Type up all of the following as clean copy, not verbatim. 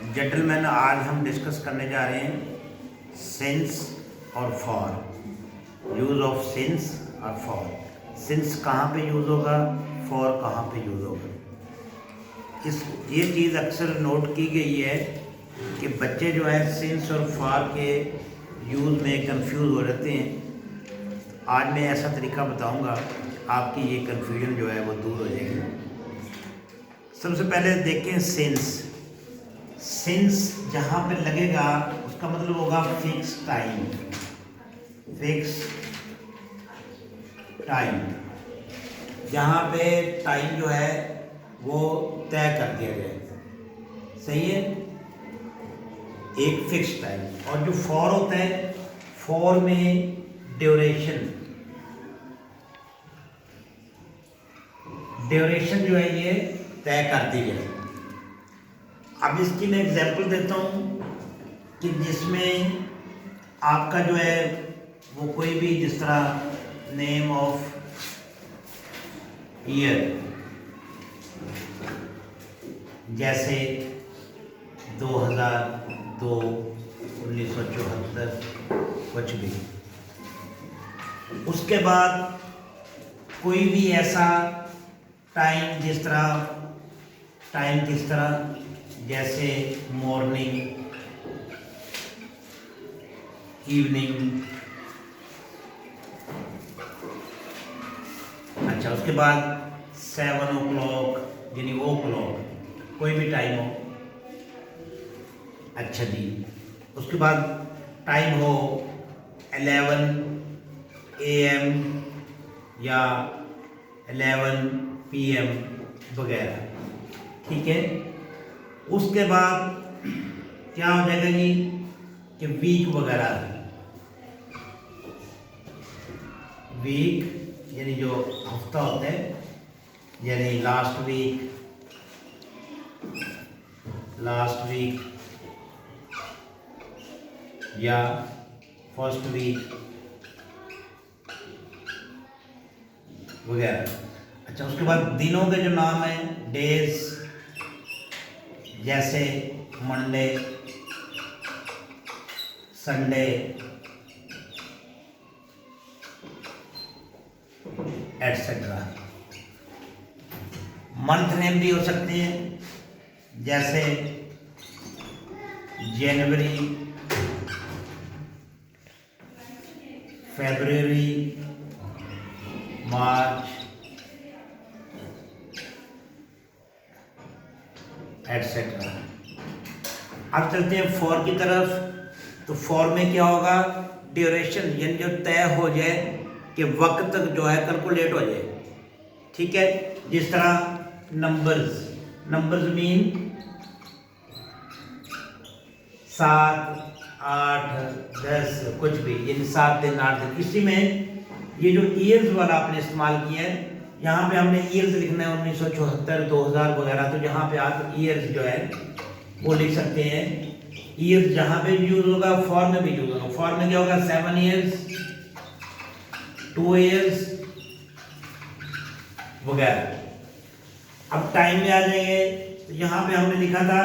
Gentleman, आज हम discuss करने जा रहे हैं सिंस और फॉर। यूज़ ऑफ सिंस और फॉर। सिंस कहाँ पे यूज़ होगा, फॉर कहाँ पे यूज़ होगा। ये चीज़ अक्सर नोट की गई है कि बच्चे जो है सिंस और फॉर के यूज़ में कंफ्यूज हो जाते हैं। आज मैं ऐसा तरीका बताऊंगा, आपकी ये कंफ्यूजन जो है वो दूर हो जाएगी। सबसे पहले देखें सिंस। सिंस जहाँ पे लगेगा उसका मतलब होगा फिक्स टाइम। फिक्स टाइम, जहाँ पे टाइम जो है वो तय कर दिया जाए। सही है, एक फिक्स टाइम। और जो फॉर होता है, फॉर में ड्यूरेशन जो है ये तय कर दी गई। अब इसकी मैं एग्जांपल देता हूँ कि जिसमें आपका जो है वो कोई भी, जिस तरह नेम ऑफ ईयर, जैसे 2002, 1974, कुछ भी। उसके बाद कोई भी ऐसा टाइम, जिस तरह जैसे मॉर्निंग, इवनिंग। अच्छा, उसके बाद 7 o'clock यानी ओ क्लॉक, कोई भी टाइम हो। अच्छा जी, उसके बाद टाइम हो 11 AM या 11 PM वगैरह। ठीक है, उसके बाद क्या हो जाएगा जी कि वीक वगैरह। वीक यानी जो हफ्ता होता है, यानी लास्ट वीक या फर्स्ट वीक वगैरह। अच्छा, उसके बाद दिनों के जो नाम है, डेज, जैसे Monday, Sunday, etcetera. Month name भी हो सकते हैं, जैसे जनवरी, फरवरी, मार्च, एटसेट्रा। अब चलते हैं फॉर की तरफ। तो फॉर में क्या होगा, ड्यूरेशन, यानी जो तय हो जाए कि वक्त तक जो है कैलकुलेट हो जाए। ठीक है, जिस तरह नंबर्स मीन 7, 8, 10, कुछ भी, यानी 7 दिन, 8 दिन। इसी में ये जो ईयर्स वाला आपने इस्तेमाल किया है, यहाँ पे हमने ईयर्स लिखना है 1974, 2000 वगैरह। तो जहाँ पे आप ईयर्स जो है वो लिख सकते हैं। ईयर्स जहाँ पे यूज होगा, फॉर में भी यूज होगा। फॉर में क्या होगा, 7 years, 2 years वगैरह। अब टाइम में आ जाएंगे, तो यहाँ पे हमने लिखा था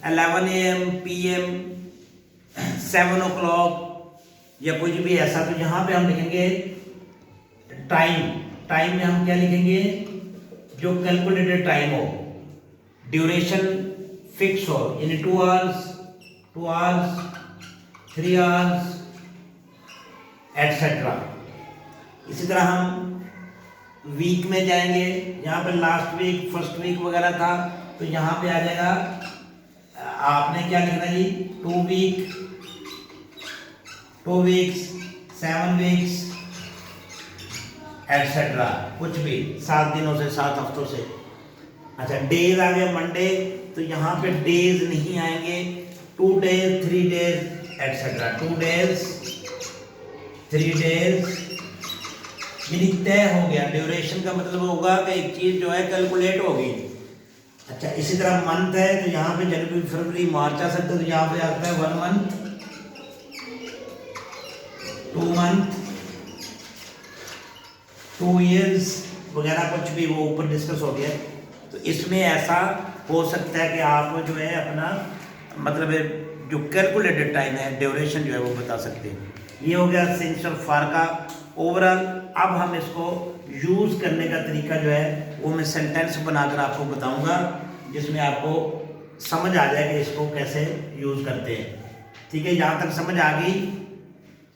11 AM, PM, 7 o'clock या कुछ भी ऐसा। तो यहाँ पे हम लिखेंगे टाइम में हम क्या लिखेंगे, जो कैलकुलेटेड टाइम हो, ड्यूरेशन फिक्स हो, यानी 2 hours, 3 hours, एटसेट्रा। इसी तरह हम वीक में जाएंगे, यहाँ पे लास्ट वीक, फर्स्ट वीक वगैरह था। तो यहाँ पे आ जाएगा, आपने क्या लिखना जी, 2 weeks, 7 weeks, एटसेट्रा। कुछ भी 7 दिनों से, 7 हफ्तों से। अच्छा, डेज आ गए मंडे, तो यहाँ पे डेज नहीं आएंगे, 2 days, 3 days, etcetera. 2 days, 3 days, यानी तय हो गया। ड्यूरेशन का मतलब होगा कि एक चीज जो है कैलकुलेट हो गई। अच्छा, इसी तरह मंथ है, तो यहाँ पे जनवरी, फरवरी, मार्च आ सकता है। तो यहाँ पे आता है 1 month, 2 month, 2 years वगैरह, कुछ भी वो ऊपर डिस्कस हो गया। तो इसमें ऐसा हो सकता है कि आप जो है अपना मतलब जो कैलकुलेटेड टाइम है, ड्यूरेशन जो है वो बता सकते हैं। ये हो गया सिंस और फॉर का ओवरऑल। अब हम इसको यूज़ करने का तरीका जो है वो मैं सेंटेंस बनाकर आपको बताऊंगा, जिसमें आपको समझ आ जाए कि इसको कैसे यूज़ करते हैं। ठीक है, यहाँ तक समझ आ गई?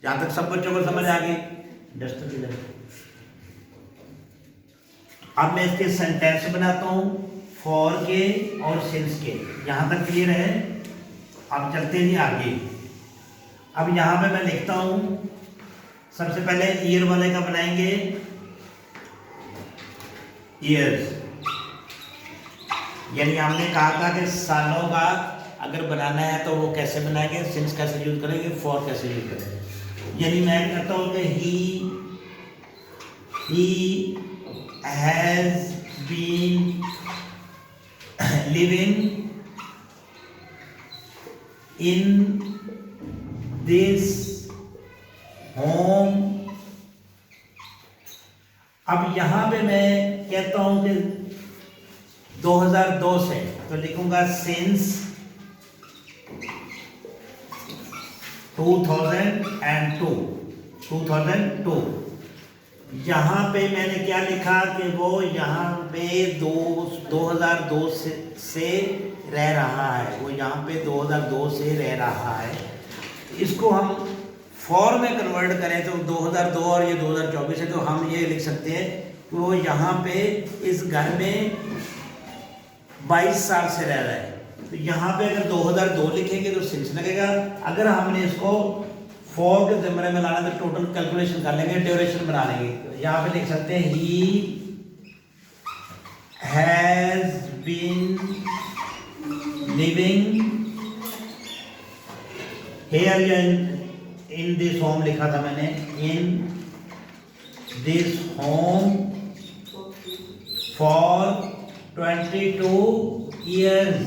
यहाँ तक सब बच्चों को समझ आ गई? डस्टर किधर? अब मैं इसके सेंटेंस बनाता हूँ फॉर के और सिंस के। यहाँ तक क्लियर है? अब चलते हैं आगे। अब यहाँ पे मैं लिखता हूँ, सबसे पहले ईयर वाले का बनाएंगे, ईयर्स। यानी हमने कहा था कि सालों का अगर बनाना है तो वो कैसे बनाएंगे, सिंस कैसे यूज करेंगे, फॉर कैसे यूज करेंगे। यानी मैं कहता हूँ कि he has been living in this home. अब यहां पे मैं कहता हूं कि 2002 से, तो लिखूंगा सिंस 2002। यहां पे मैंने क्या लिखा कि वो यहां पे 2002 से रह रहा है, वो यहाँ पे 2002 से रह रहा है। इसको हम फॉर में कन्वर्ट करें तो 2002 और ये 2024 है, तो हम ये लिख सकते हैं कि वो यहाँ पे इस घर में 22 साल से रह रहा है। तो यहाँ पे अगर 2002 लिखेंगे तो सिंस लगेगा। अगर हमने इसको फॉर के ज़मरे में लाना तो टोटल कैलकुलेशन कर लेंगे, ड्यूरेशन बना लेंगे। तो यहाँ पे लिख सकते हैं he has been living here, या इन दिस होम लिखा था मैंने, in this home for 22 years.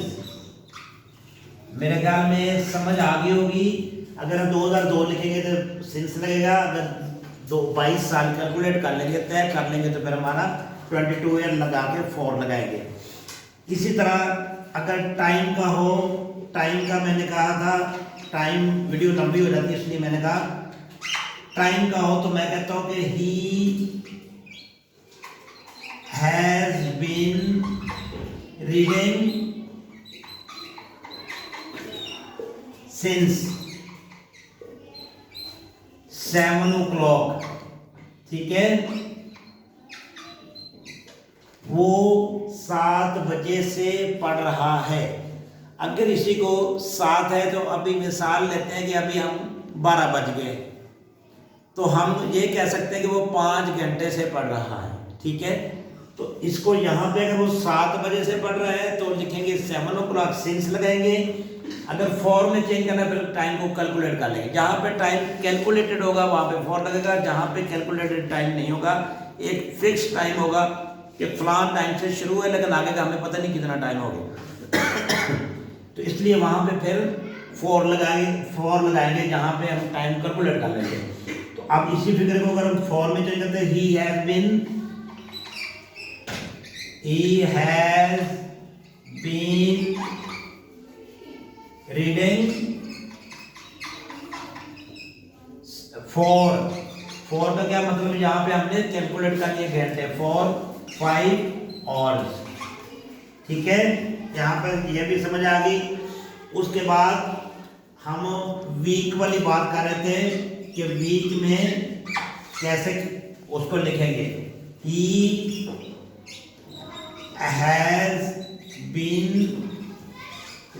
मेरे ख्याल में समझ आ गई होगी। अगर हम 2002 लिखेंगे तो सिंस लगेगा, अगर 22 साल कैलकुलेट कर लेंगे, तय कर लेंगे, तो फिर हमारा 22 ईयर लगा के फॉर लगाएंगे। इसी तरह अगर टाइम का हो, टाइम का मैंने कहा था, टाइम वीडियो लंबी हो जाती है इसलिए मैंने कहा टाइम का हो, तो मैं कहता हूं कि he has been reading since 7 o'clock। ठीक है, वो 7 बजे से पढ़ रहा है। अगर इसी को 7 है तो अभी मिसाल लेते हैं कि अभी हम 12 बज गए, तो हम ये कह सकते हैं कि वो 5 घंटे से पढ़ रहा है। ठीक है, तो इसको यहाँ पे अगर वो 7 बजे से पढ़ रहा है तो लिखेंगे 7 o'clock, सिंस लगाएंगे। अगर फॉर में चेंज करना है फिर टाइम को कैलकुलेट कर लेंगे। जहाँ पे टाइम कैलकुलेटेड होगा वहाँ पे फॉर लगेगा, जहाँ पे कैलकुलेटेड टाइम नहीं होगा, एक फिक्स टाइम होगा कि फलां टाइम से शुरू है लेकिन आगे का हमें पता नहीं कितना टाइम होगा तो इसलिए वहाँ पे फिर फॉर लगाएंगे जहाँ पे हम टाइम कैलकुलेट कर लेंगे। तो अब इसी फिगर को अगर हम फॉर में चेंज करते हैं, he has been reading for का क्या मतलब, यहाँ पे हमने कैलकुलेट कर लिया घंटे, for 5 hours। ठीक है, यहाँ पर यह भी समझ आ गई। उसके बाद हम वीक वाली बात कर रहे थे कि वीक में कैसे उसको लिखेंगे। he has been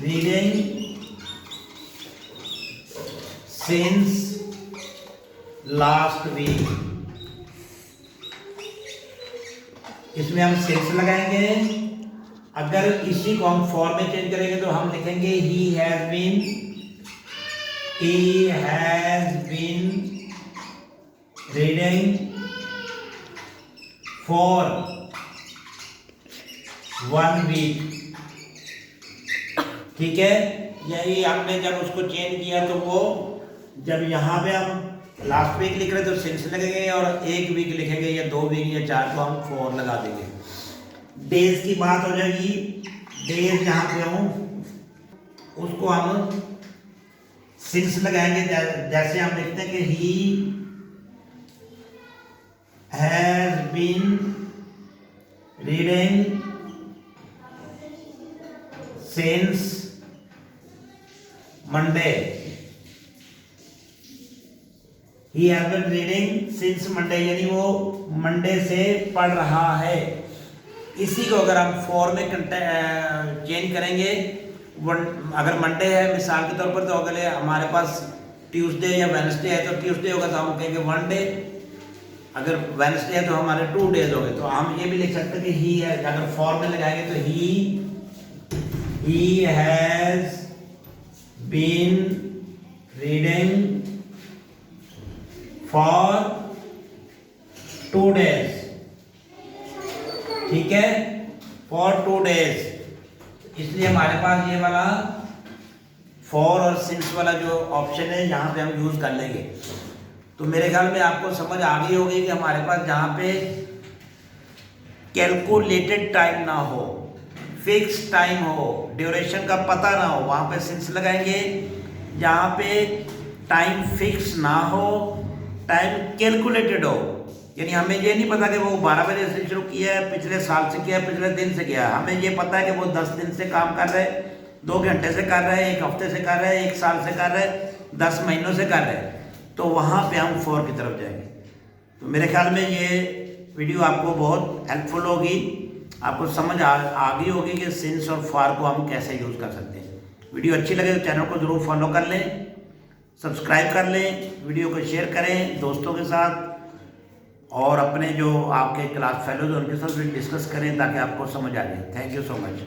reading since last week। इसमें हम सिंस लगाएंगे। अगर इसी को हम फॉर में चेंज करेंगे तो हम लिखेंगे he has been reading for 1 week। ठीक है, यही हमने जब उसको चेंज किया तो वो जब यहाँ पे हम लास्ट वीक लिख रहे तो सिंस लगेंगे, और 1 वीक लिखेंगे या 2 वीक या 4 को हम फॉर लगा देंगे। डेज की बात हो जाएगी। डेज यहाँ पे हूँ उसको हम सिंस लगाएंगे। जैसे हम लिखते हैं कि he has been reading since Monday. He has been reading since Monday, यानी वो मंडे से पढ़ रहा है। इसी को अगर हम फॉर में चेंज करेंगे, अगर मंडे है मिसाल के तौर पर, तो अगले हमारे पास ट्यूसडे या वेडनेसडे है तो ट्यूसडे होगा तो हम कहेंगे 1 डे, अगर वेडनेसडे है तो हमारे 2 डेज हो गए। तो हम ये भी लिख सकते हैं कि ही है, अगर फॉर में लगाएंगे तो he has been reading for 2 days, ठीक है, फॉर 2 डेज। इसलिए हमारे पास ये वाला फॉर और सिंस वाला जो ऑप्शन है यहाँ पे हम यूज कर लेंगे। तो मेरे ख्याल में आपको समझ आ गई होगी कि हमारे पास जहाँ पे कैलकुलेटेड टाइम ना हो, फिक्स टाइम हो, ड्यूरेशन का पता ना हो, वहाँ पे सिंस लगाएंगे। जहाँ पे टाइम फिक्स ना हो, टाइम कैलकुलेटेड हो, यानी हमें ये नहीं पता कि वो 12 बजे से शुरू किया है, पिछले साल से किया है, पिछले दिन से किया है। हमें ये पता है कि वो 10 दिन से काम कर रहे हैं, 2 घंटे से कर रहे हैं, 1 हफ्ते से कर रहे हैं, 1 साल से कर रहे हैं, 10 महीनों से कर रहे हैं। तो वहाँ पे हम फॉर की तरफ जाएंगे। तो मेरे ख्याल में ये वीडियो आपको बहुत हेल्पफुल होगी, आपको समझ आ गई होगी कि सिंस और फॉर को हम कैसे यूज़ कर सकते हैं। वीडियो अच्छी लगे तो चैनल को ज़रूर फॉलो कर लें, सब्सक्राइब कर लें, वीडियो को शेयर करें दोस्तों के साथ, और अपने जो आपके क्लास फेलोज उनके साथ भी डिस्कस करें ताकि आपको समझ आ जाए। Thank you so much.